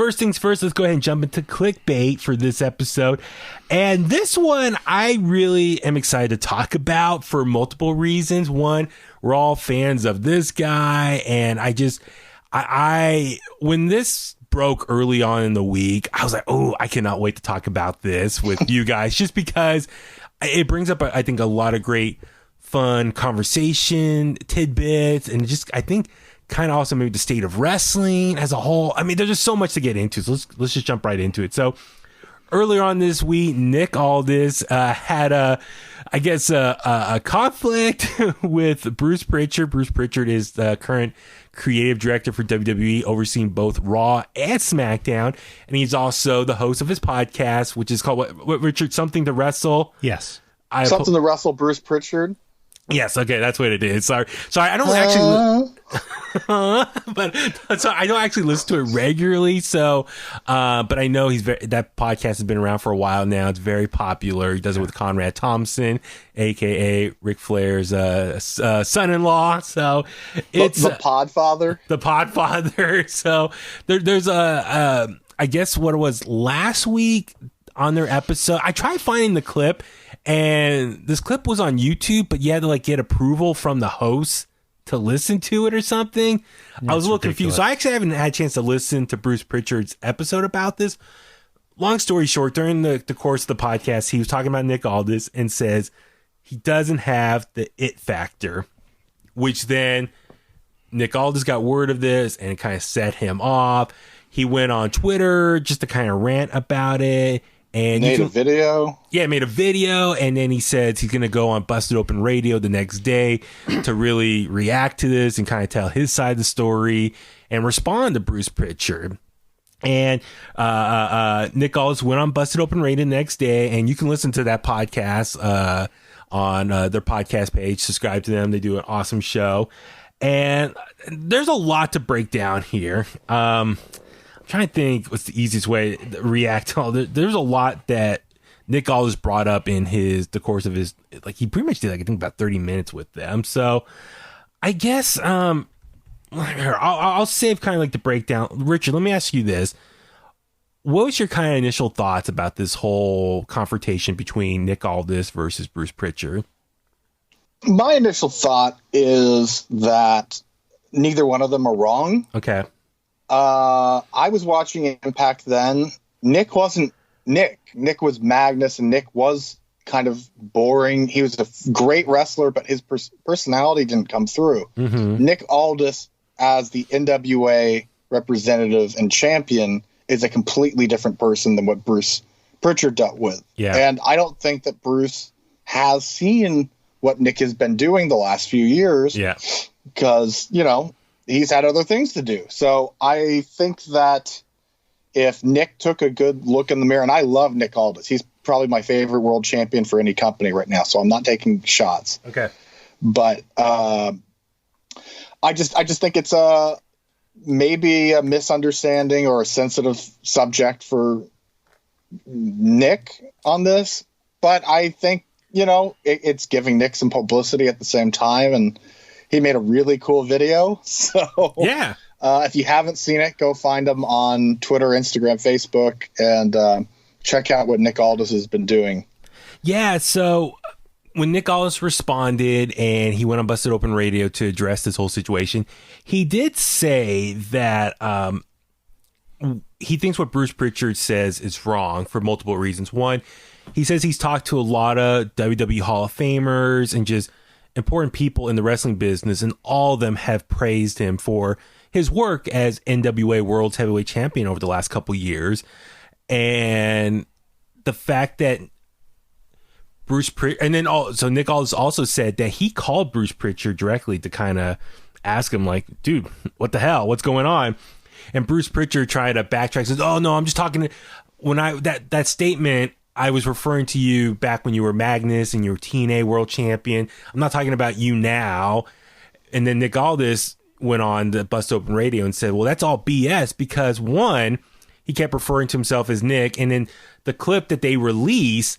first things first, let's go ahead and jump into clickbait for this episode. And this one, I really am excited to talk about for multiple reasons. One, we're all fans of this guy. And I when this broke early on in the week, I was like, oh, I cannot wait to talk about this with you guys, just because it brings up, I think, a lot of great fun conversation tidbits, and just, I think, kind of also maybe the state of wrestling as a whole. I mean, there's just so much to get into, so let's just jump right into it. So earlier on this week, Nick Aldis had a conflict with Bruce Prichard. Bruce Prichard is the current creative director for WWE, overseeing both Raw and SmackDown, and he's also the host of his podcast, which is called what Richard, Something to Wrestle. Yes, Something to Wrestle. Bruce Prichard. Yes, okay, that's what it is. Sorry, I don't actually, but so I don't actually listen to it regularly. So, but I know that podcast has been around for a while now. It's very popular. He does it with Conrad Thompson, aka Ric Flair's son-in-law. So it's the Podfather. The Podfather. So there's I guess what it was last week on their episode. I tried finding the clip. And this clip was on YouTube, but you had to get approval from the host to listen to it or something. I was a little confused. So I actually haven't had a chance to listen to Bruce Prichard's episode about this. Long story short, during the course of the podcast, he was talking about Nick Aldis and says he doesn't have the it factor, which then Nick Aldis got word of this and it kind of set him off. He went on Twitter just to kind of rant about it. And made a video. Yeah, made a video, and then he said he's going to go on Busted Open Radio the next day to really react to this and kind of tell his side of the story and respond to Bruce Prichard. And Nick Aldis went on Busted Open Radio the next day, and you can listen to that podcast on their podcast page. Subscribe to them; they do an awesome show. And there's a lot to break down here. Trying to think what's the easiest way to react to all this. There's a lot that Nick Aldis brought up in the course of his, he pretty much did I think about 30 minutes with them. So I guess I'll save kind of the breakdown. Richard, let me ask you this. What was your kind of initial thoughts about this whole confrontation between Nick Aldis versus Bruce Prichard? My initial thought is that neither one of them are wrong. Okay. I was watching Impact then. Nick wasn't Nick. Nick was Magnus, and Nick was kind of boring. He was a great wrestler, but his personality didn't come through. Mm-hmm. Nick Aldis, as the NWA representative and champion, is a completely different person than what Bruce Prichard dealt with. Yeah. And I don't think that Bruce has seen what Nick has been doing the last few years. Yeah. Because, he's had other things to do. So I think that if Nick took a good look in the mirror, and I love Nick Aldis, he's probably my favorite world champion for any company right now. So I'm not taking shots. Okay. But I just think it's maybe a misunderstanding or a sensitive subject for Nick on this. But I think, it's giving Nick some publicity at the same time. And he made a really cool video. So yeah, if you haven't seen it, go find him on Twitter, Instagram, Facebook, and check out what Nick Aldis has been doing. Yeah. So when Nick Aldis responded and he went on Busted Open Radio to address this whole situation, he did say that he thinks what Bruce Prichard says is wrong for multiple reasons. One, he says he's talked to a lot of WWE Hall of Famers and just important people in the wrestling business, and all of them have praised him for his work as NWA World's Heavyweight Champion over the last couple years. And the fact that so Nick Aldis also said that he called Bruce Prichard directly to kind of ask him, dude, what the hell? What's going on? And Bruce Prichard tried to backtrack, says, oh no, I'm just talking that statement, I was referring to you back when you were Magnus and you were TNA World Champion. I'm not talking about you now. And then Nick Aldis went on the Bust Open Radio and said, well, that's all BS, because one, he kept referring to himself as Nick. And then the clip that they release,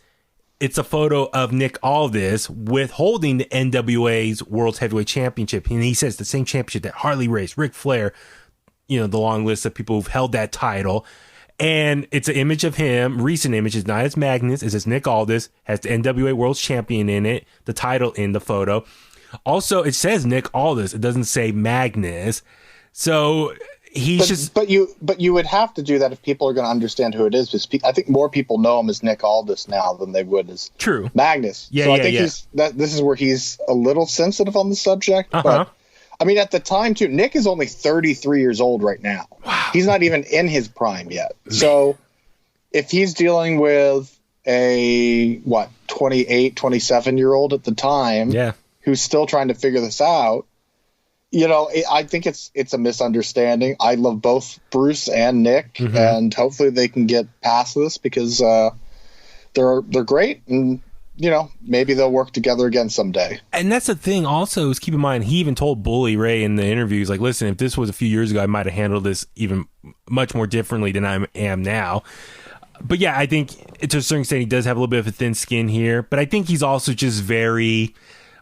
it's a photo of Nick Aldis holding the NWA's World Heavyweight Championship. And he says the same championship that Harley Race, Ric Flair, the long list of people who've held that title. And it's an image of him, recent image. It's not as Magnus. It says Nick Aldis, has the NWA World Champion in it, the title in the photo. Also, it says Nick Aldis. It doesn't say Magnus. So but you would have to do that if people are going to understand who it is. Because I think more people know him as Nick Aldis now than they would as Magnus. Yeah, so I think this is where he's a little sensitive on the subject. But I mean, at the time too, Nick is only 33 years old right now. Wow. He's not even in his prime yet. So if he's dealing with a 28, 27-year-old at the time, who's still trying to figure this out, I think it's a misunderstanding. I love both Bruce and Nick, and hopefully they can get past this because they're great, and maybe they'll work together again someday. And that's the thing. Also, is keep in mind he even told Bully Ray in the interviews, like, listen, if this was a few years ago, I might have handled this even much more differently than I am now. But yeah, I think to a certain extent he does have a little bit of a thin skin here. But I think he's also just very.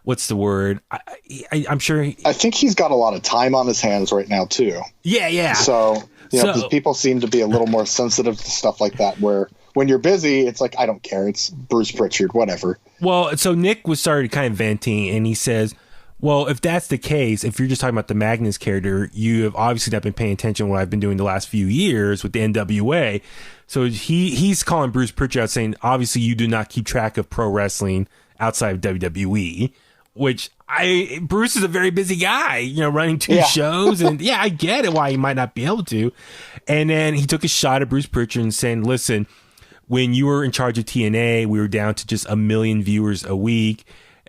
What's the word? I'm sure. I think he's got a lot of time on his hands right now too. Yeah. So, because people seem to be a little more sensitive to stuff like that, where when you're busy, it's like, I don't care. It's Bruce Prichard, whatever. Well, so Nick started kind of venting, and he says, well, if that's the case, if you're just talking about the Magnus character, you have obviously not been paying attention to what I've been doing the last few years with the NWA. So he's calling Bruce Prichard out, saying, obviously you do not keep track of pro wrestling outside of WWE. Which Bruce is a very busy guy, running two shows, and I get it why he might not be able to. And then he took a shot at Bruce Prichard and saying, listen, when you were in charge of TNA, we were down to just 1 million viewers a week.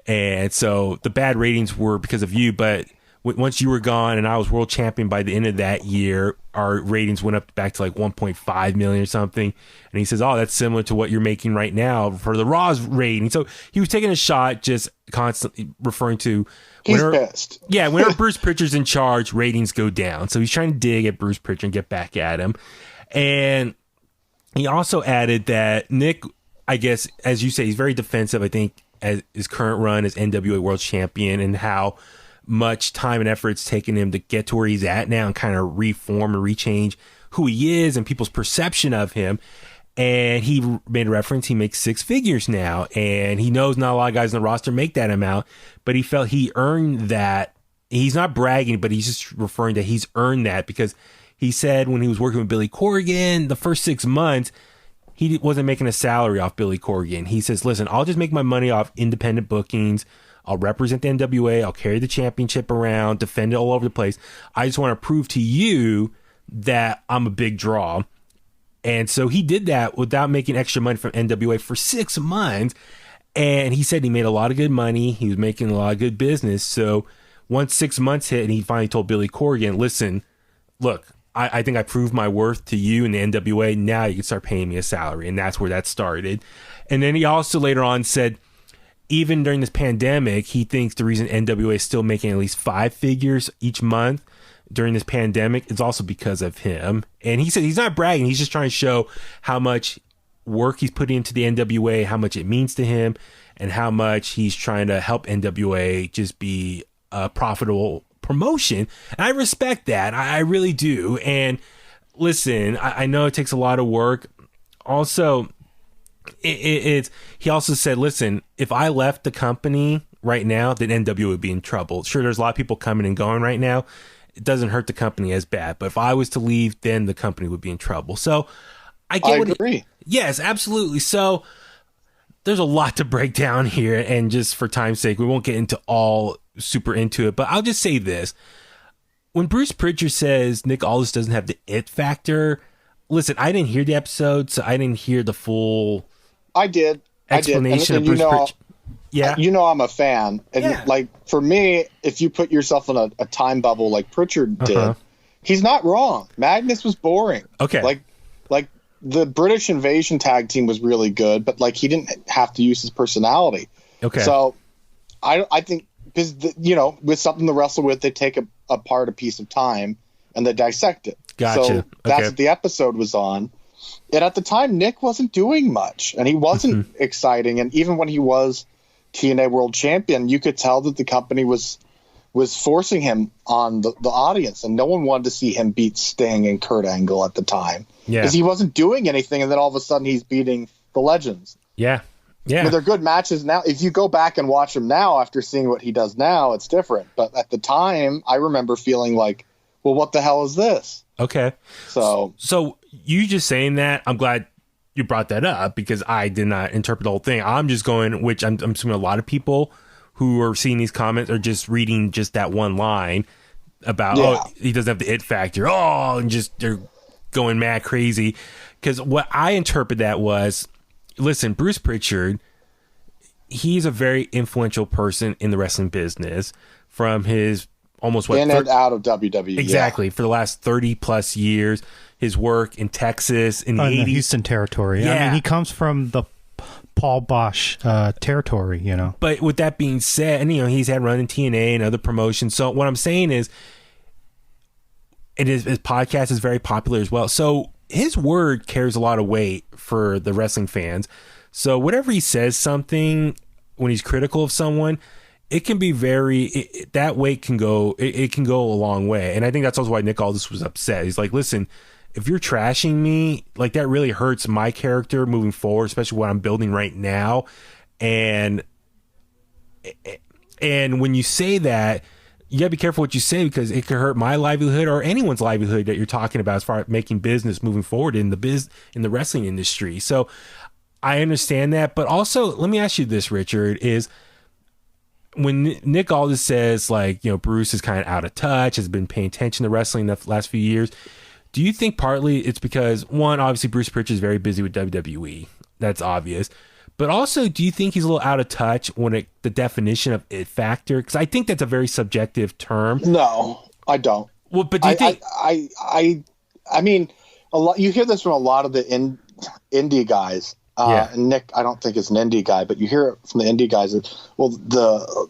And so the bad ratings were because of you. But once you were gone and I was world champion by the end of that year, our ratings went up back to like 1.5 million or something. And he says, oh, that's similar to what you're making right now for the Raw's rating. So he was taking a shot, just constantly referring to pissed. Yeah, whenever Bruce Prichard's in charge, ratings go down. So he's trying to dig at Bruce Prichard and get back at him. And he also added that Nick, I guess, as you say, he's very defensive, I think, as his current run as NWA World Champion, and how much time and effort it's taken him to get to where he's at now and kind of reform and rechange who he is and people's perception of him. And he made a reference, he makes 6 figures now, and he knows not a lot of guys on the roster make that amount, but he felt he earned that. He's not bragging, but he's just referring to he's earned that, because he said when he was working with Billy Corgan, the first 6 months, he wasn't making a salary off Billy Corgan. He says, listen, I'll just make my money off independent bookings. I'll represent the NWA. I'll carry the championship around, defend it all over the place. I just want to prove to you that I'm a big draw. And so he did that without making extra money from NWA for 6 months. And he said he made a lot of good money. He was making a lot of good business. So once 6 months hit and he finally told Billy Corgan, listen, look, I think I proved my worth to you in the NWA. Now you can start paying me a salary. And that's where that started. And then he also later on said, even during this pandemic, he thinks the reason NWA is still making at least 5 figures each month during this pandemic is also because of him. And he said he's not bragging. He's just trying to show how much work he's putting into the NWA, how much it means to him, and how much he's trying to help NWA just be a profitable promotion. And I respect that. I really do. And listen, I know it takes a lot of work. Also, he also said, listen, if I left the company right now, then NWA would be in trouble. Sure, there's a lot of people coming and going right now. It doesn't hurt the company as bad. But if I was to leave, then the company would be in trouble. So I agree. Yes, absolutely. So there's a lot to break down here. And just for time's sake, we won't get into all super into it. But I'll just say this. When Bruce Prichard says Nick Aldis doesn't have the it factor, listen, I didn't hear the episode, so I didn't hear the full explanation of Bruce Prichard. Yeah. I'm a fan. And like, for me, if you put yourself in a time bubble like Prichard did, he's not wrong. Magnus was boring. Okay. Like the British Invasion tag team was really good, but like he didn't have to use his personality. Okay. So I think, because, with something to wrestle with, they take apart a piece of time and they dissect it. Gotcha. So that's what the episode was on. And at the time, Nick wasn't doing much, and he wasn't exciting. And even when he was TNA World Champion, you could tell that the company was was forcing him on the audience, and no one wanted to see him beat Sting and Kurt Angle at the time. Yeah. Because he wasn't doing anything, and then all of a sudden he's beating the legends. Yeah. Yeah. I mean, they're good matches now. If you go back and watch him now after seeing what he does now, it's different. But at the time, I remember feeling like, well, what the hell is this? Okay. So you just saying that, I'm glad you brought that up, because I did not interpret the whole thing. I'm just going, which I'm assuming a lot of people who are seeing these comments are just reading just that one line about, oh, he doesn't have the it factor. Oh, and just they're going mad crazy. Because what I interpret that was, listen, Bruce Prichard, he's a very influential person in the wrestling business from his almost in and out of WWE. Exactly. For the last 30 plus years, his work in Texas in the 80s. The Houston territory. Yeah. I mean, he comes from the Paul Bosch territory, you know. But with that being said, and he's had run in TNA and other promotions. So what I'm saying is, his podcast is very popular as well. So his word carries a lot of weight for the wrestling fans. So whatever he says something when he's critical of someone, it can be that weight can go, it can go a long way. And I think that's also why Nick Aldis was upset. He's like, listen, if you're trashing me, like, that really hurts my character moving forward, especially what I'm building right now. And when you say that, you gotta be careful what you say, because it could hurt my livelihood or anyone's livelihood that you're talking about as far as making business moving forward in the wrestling industry. So I understand that, but also let me ask you this, Richard, is when Nick Aldis says, like, Bruce is kind of out of touch, has been paying attention to wrestling the last few years, do you think partly it's because, one, obviously Bruce Prichard is very busy with WWE, that's obvious, but also, do you think he's a little out of touch when the definition of it factor? Because I think that's a very subjective term. No, I don't. Well, but do you think? I mean, a lot. You hear this from a lot of the indie guys. And Nick, I don't think is an indie guy, but you hear it from the indie guys. Well, the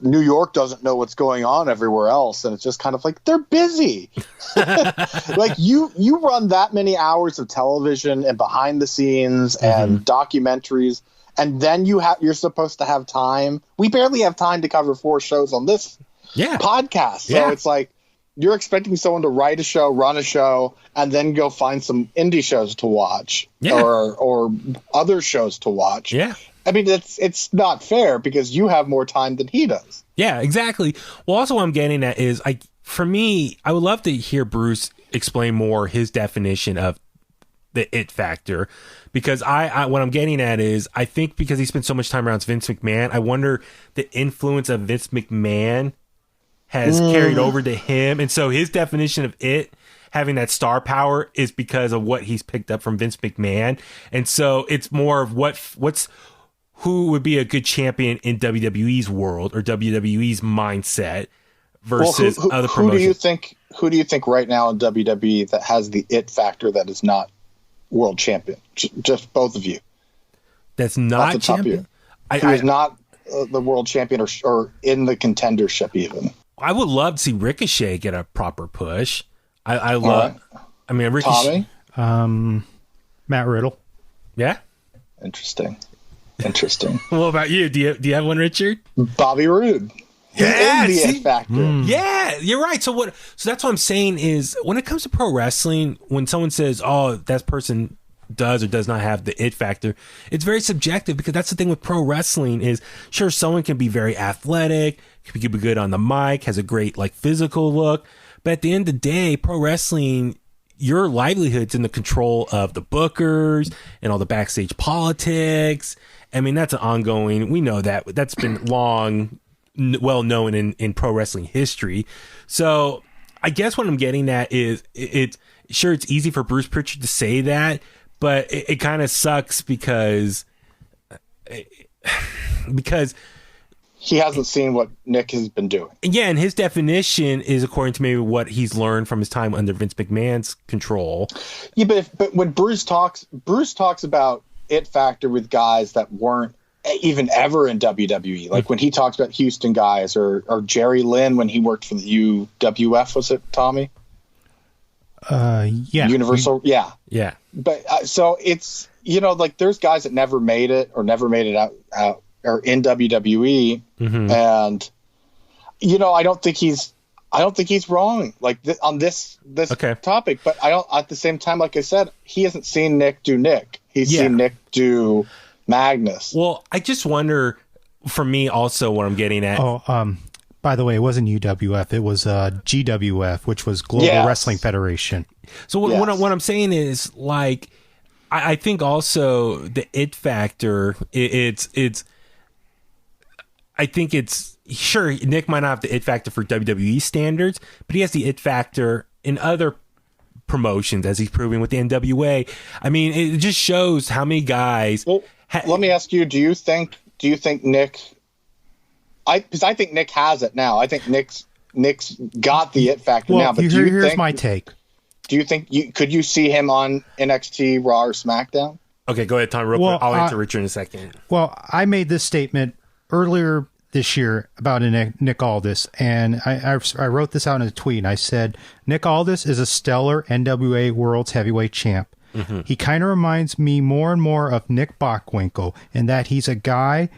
New York doesn't know what's going on everywhere else, and it's just kind of like they're busy. Like you run that many hours of television and behind the scenes and documentaries, and then you're supposed to have time. We barely have time to cover 4 shows on this podcast, so it's like you're expecting someone to write a show, run a show, and then go find some indie shows to watch or other shows to watch. Yeah. I mean, it's not fair because you have more time than he does. Yeah, exactly. Well, also what I'm getting at is, for me, I would love to hear Bruce explain more his definition of the it factor, because what I'm getting at is, I think because he spent so much time around Vince McMahon, I wonder the influence of Vince McMahon has carried over to him. And so his definition of it having that star power is because of what he's picked up from Vince McMahon. And so it's more of who would be a good champion in WWE's world or WWE's mindset versus other promotions. Who do you think right now in WWE that has the it factor that is not world champion? Just both of you. That's not champion? Who is not the world champion or in the contendership even? I would love to see Ricochet get a proper push. Ricochet. Tommy? Matt Riddle. Yeah. Interesting. What about you? Do you have one, Richard? Bobby Roode. Yeah, the it factor. Yeah, you're right. So that's what I'm saying is, when it comes to pro wrestling, when someone says, "Oh, that person does or does not have the it factor," it's very subjective, because that's the thing with pro wrestling is, sure, someone can be very athletic, can be good on the mic, has a great physical look, but at the end of the day, pro wrestling, your livelihood's in the control of the bookers and all the backstage politics. I mean, that's an ongoing, we know that's been long, well known in pro wrestling history. So I guess what I'm getting at is, it's easy for Bruce Prichard to say that, but it kind of sucks because he hasn't seen what Nick has been doing. Yeah, and his definition is according to maybe what he's learned from his time under Vince McMahon's control. Yeah, but when Bruce talks about it factor with guys that weren't even ever in WWE. Like when he talks about Houston guys or Jerry Lynn when he worked for the UWF, was it, Tommy? Yeah. Universal, yeah. Yeah. But so it's, there's guys that never made it out or in WWE. Mm-hmm. And I don't think he's wrong like on this topic, but I don't. At the same time, like I said, he hasn't seen Nick do Nick. He's seen Nick do Magnus. Well, I just wonder, for me, also what I'm getting at. By the way, it wasn't UWF. It was GWF, which was Global Wrestling Federation. So what I'm saying is, like, I think also the it factor. I think it's sure Nick might not have the it factor for WWE standards, but he has the it factor in other promotions, as he's proving with the NWA. I mean, it just shows how many guys. Well, let me ask you: Do you think Nick? Because I think Nick has it now. I think Nick's got the it factor now. But here's my take. Do you think could you see him on NXT, Raw, or SmackDown? Okay, go ahead, Tom. Real quick. I'll answer Richard in a second. Well, I made this statement earlier this year about Nick Aldis, and I wrote this out in a tweet. And I said Nick Aldis is a stellar NWA World's Heavyweight Champ. Mm-hmm. He kind of reminds me more and more of Nick Bockwinkel in that he's a guy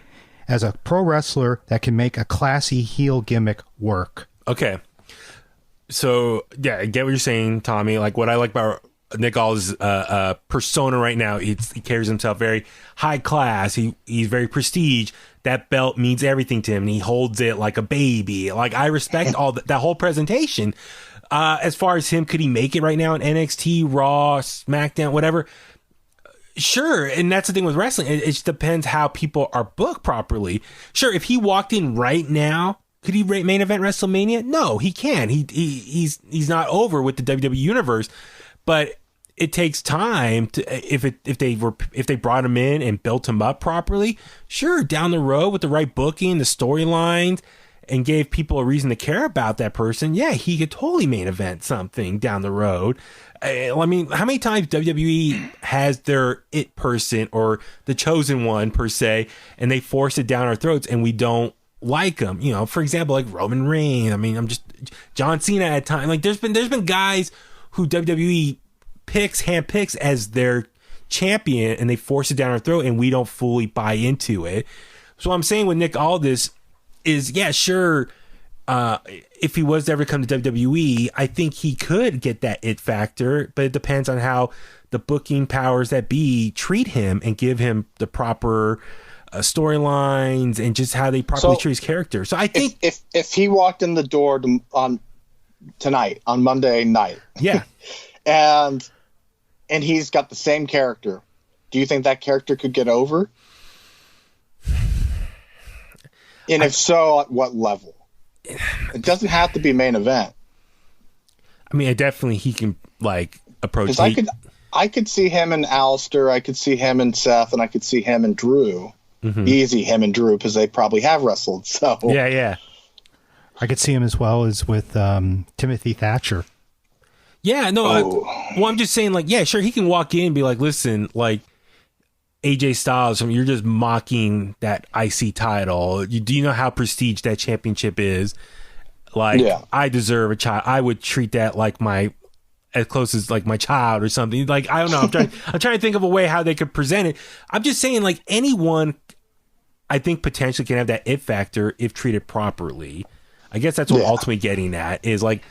as a pro wrestler that can make a classy heel gimmick work. Okay. So, yeah, I get what you're saying, Tommy. Like, what I like about Nick Aldis' persona right now, he carries himself very high class. He's very prestige. That belt means everything to him, and he holds it like a baby. Like, I respect all that whole presentation. As far as him, could he make it right now in NXT, Raw, SmackDown, whatever? Sure, and that's the thing with wrestling. It just depends how people are booked properly. Sure, if he walked in right now, could he main event WrestleMania? No, he can. He's not over with the WWE universe, but it takes time to if they brought him in and built him up properly. Sure, down the road with the right booking, the storylines, and gave people a reason to care about that person. Yeah, he could totally main event something down the road. I mean, how many times WWE has their it person or the chosen one per se, and they force it down our throats, and we don't like them? You know, for example, like Roman Reigns. I mean, John Cena at times. Like, there's been guys who WWE handpicks as their champion, and they force it down our throat, and we don't fully buy into it. So what I'm saying with Nick Aldis is, yeah, sure. If he was to ever come to WWE, I think he could get that it factor, but it depends on how the booking powers that be treat him and give him the proper storylines and just how they properly treat his character. So I think if he walked in the door tonight on Monday night, yeah, and he's got the same character, do you think that character could get over? And if so, at what level? It doesn't have to be main event. I mean, he can like approach. I could see him and Alistair. I could see him and Seth, and I could see him and Drew. Mm-hmm. Easy, him and Drew, because they probably have wrestled. So yeah. I could see him as well as with Timothy Thatcher. Yeah, no. I'm just saying, like, yeah, sure, he can walk in and be like, listen, like, AJ Styles, I mean, you're just mocking that IC title. Do you know how prestige that championship is? Like, yeah. I deserve a child. I would treat that like as close as like my child or something. Like, I don't know. I'm trying to think of a way how they could present it. I'm just saying, like, anyone, I think potentially can have that it factor if treated properly. I guess that's what I'm ultimately getting at is like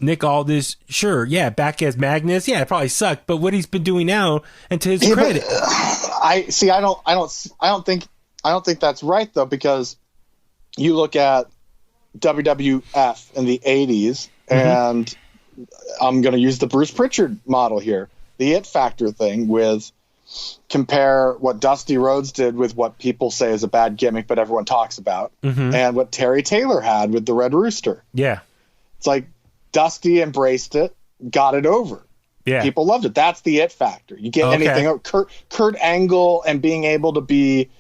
Nick Aldis. Sure, yeah, back as Magnus, yeah, it probably sucked, but what he's been doing now, and to his credit. I don't think that's right though, because you look at WWF in the 80s, and I'm going to use the Bruce Prichard model here, the it factor thing, with compare what Dusty Rhodes did with what people say is a bad gimmick but everyone talks about, and what Terry Taylor had with the Red Rooster. Yeah, it's like Dusty embraced it, got it over. Yeah, people loved it. That's the it factor. You get anything. Kurt Angle and being able to be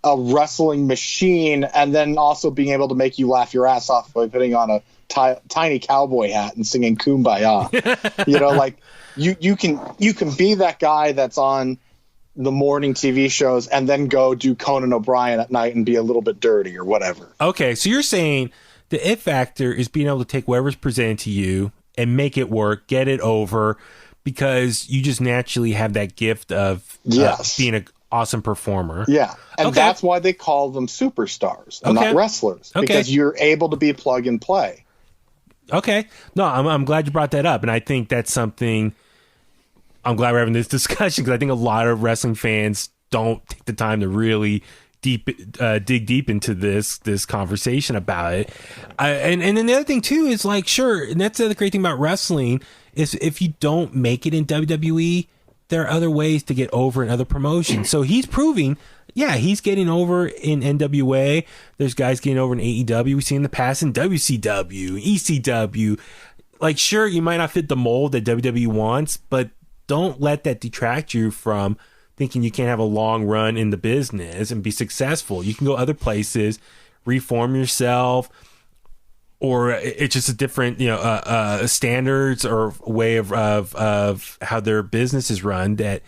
a wrestling machine, and then also being able to make you laugh your ass off by putting on a tiny cowboy hat and singing "Kumbaya." You know, like you can be that guy that's on the morning TV shows and then go do Conan O'Brien at night and be a little bit dirty or whatever. Okay, so you're saying the it factor is being able to take whatever's presented to you and make it work, get it over, because you just naturally have that gift of being awesome performer. Yeah. And Okay. that's why they call them superstars and Okay. not wrestlers. Okay. Because you're able to be plug and play. Okay. No, I'm glad you brought that up. And I think that's something I'm glad we're having this discussion, because I think a lot of wrestling fans don't take the time to really dig deep into this conversation about it. And then the other thing too is like, sure, and that's the other great thing about wrestling is if you don't make it in WWE, there are other ways to get over in other promotions. So he's proving, yeah, he's getting over in NWA. There's guys getting over in AEW. We've seen in the past in WCW, ECW. Like, sure, you might not fit the mold that WWE wants, but don't let that detract you from thinking you can't have a long run in the business and be successful. You can go other places, reform yourself, or it's just a different, standards or way of how their business is run that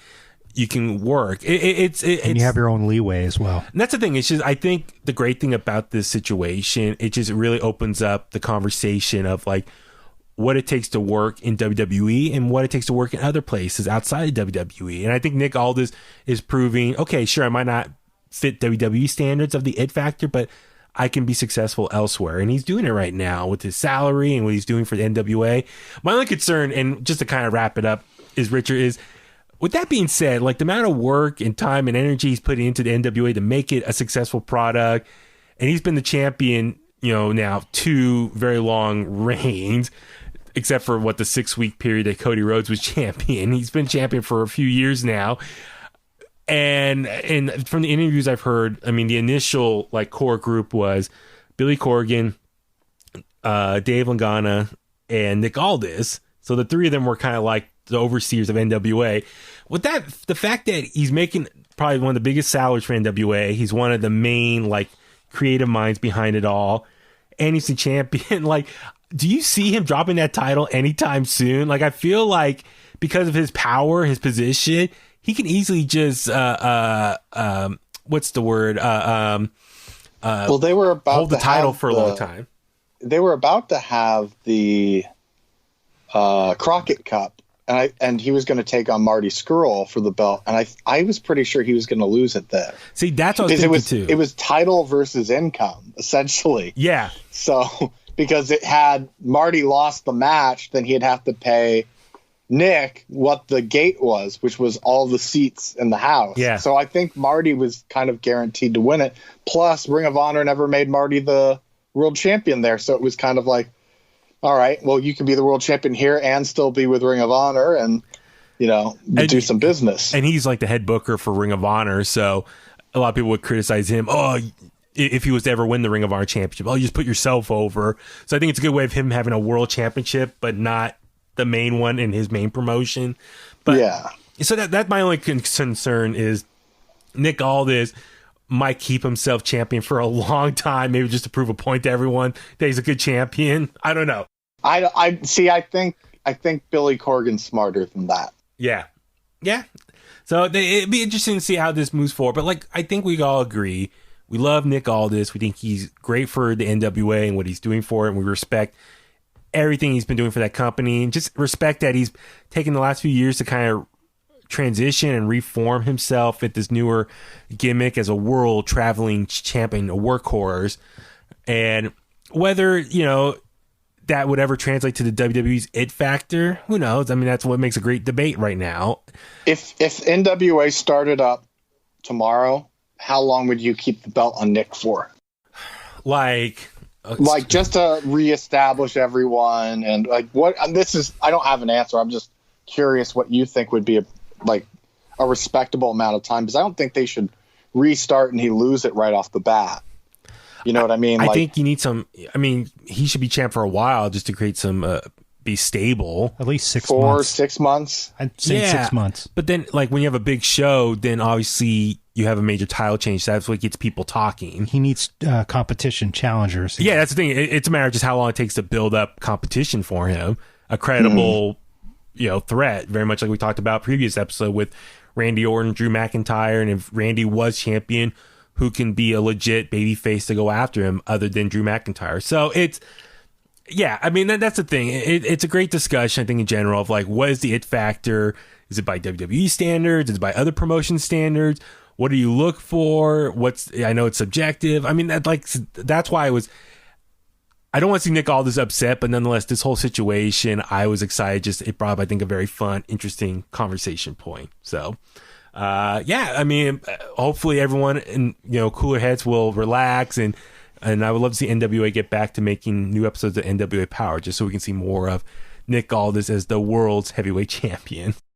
you can work. And you have your own leeway as well. And that's the thing. It's just, I think the great thing about this situation, it just really opens up the conversation of like what it takes to work in WWE and what it takes to work in other places outside of WWE. And I think Nick Aldis is proving, okay, sure, I might not fit WWE standards of the it factor, but I can be successful elsewhere. And he's doing it right now with his salary and what he's doing for the NWA. My only concern, and just to kind of wrap it up, is Richard, is with that being said, like the amount of work and time and energy he's putting into the NWA to make it a successful product, and he's been the champion, now 2 very long reigns, except for the 6-week period that Cody Rhodes was champion. He's been champion for a few years now. And from the interviews I've heard, I mean, the initial like core group was Billy Corgan, Dave Lagana, and Nick Aldis. So the 3 of them were kind of like the overseers of NWA. With that, the fact that he's making probably one of the biggest salaries for NWA, he's one of the main like creative minds behind it all, and he's the champion. Like, do you see him dropping that title anytime soon? Like, I feel like because of his power, his position, he can easily just what's the word? Well, they were about hold the to title have for a long time. They were about to have the Crockett Cup, and he was going to take on Marty Scurll for the belt, and I was pretty sure he was going to lose it there. See, that's what I was thinking too. It was title versus income, essentially. Yeah. So because it had Marty lost the match, then he'd have to pay Nick what the gate was, which was all the seats in the house. Yeah. So I think Marty was kind of guaranteed to win it. Plus, Ring of Honor never made Marty the world champion there, so it was kind of like, all right, well, you can be the world champion here and still be with Ring of Honor and, do some business. And he's like the head booker for Ring of Honor, so a lot of people would criticize him. Oh, if he was to ever win the Ring of Honor championship, you just put yourself over. So I think it's a good way of him having a world championship, but not the main one in his main promotion. But yeah. So that's my only concern is Nick Aldis might keep himself champion for a long time, maybe just to prove a point to everyone that he's a good champion. I don't know. I think Billy Corgan's smarter than that. Yeah. So it'd be interesting to see how this moves forward. But like, I think we all agree, we love Nick Aldis. We think he's great for the NWA and what he's doing for it, and we respect everything he's been doing for that company, and just respect that he's taken the last few years to kind of transition and reform himself at this newer gimmick as a world traveling champion, a workhorse. And whether, that would ever translate to the WWE's it factor, who knows? I mean, that's what makes a great debate right now. If NWA started up tomorrow, how long would you keep the belt on Nick for? Like just to reestablish everyone, and like what? And this is, I don't have an answer. I'm just curious what you think would be a respectable amount of time, because I don't think they should restart and he lose it right off the bat. You know what I mean? I think you need some. I mean, he should be champ for a while just to create some, be stable. At least 6 months. 6 months. I'd say 6 months. But then, like when you have a big show, then obviously you have a major title change. So that's what gets people talking. He needs competition, challengers. Yeah, that's the thing. It's a matter of just how long it takes to build up competition for him. A credible, threat. Very much like we talked about previous episode with Randy Orton, Drew McIntyre, and if Randy was champion, who can be a legit baby face to go after him other than Drew McIntyre. So I mean, that's the thing. It's a great discussion, I think, in general, of like, what is the it factor? Is it by WWE standards? Is it by other promotion standards? what do you look for? I know it's subjective. I mean, that's why I don't want to see Nick Aldis upset, but nonetheless, this whole situation, I was excited. Just it brought up, I think, a very fun, interesting conversation point. So, I mean, hopefully everyone in cooler heads will relax, and I would love to see NWA get back to making new episodes of NWA Power, just so we can see more of Nick Aldis as the world's heavyweight champion.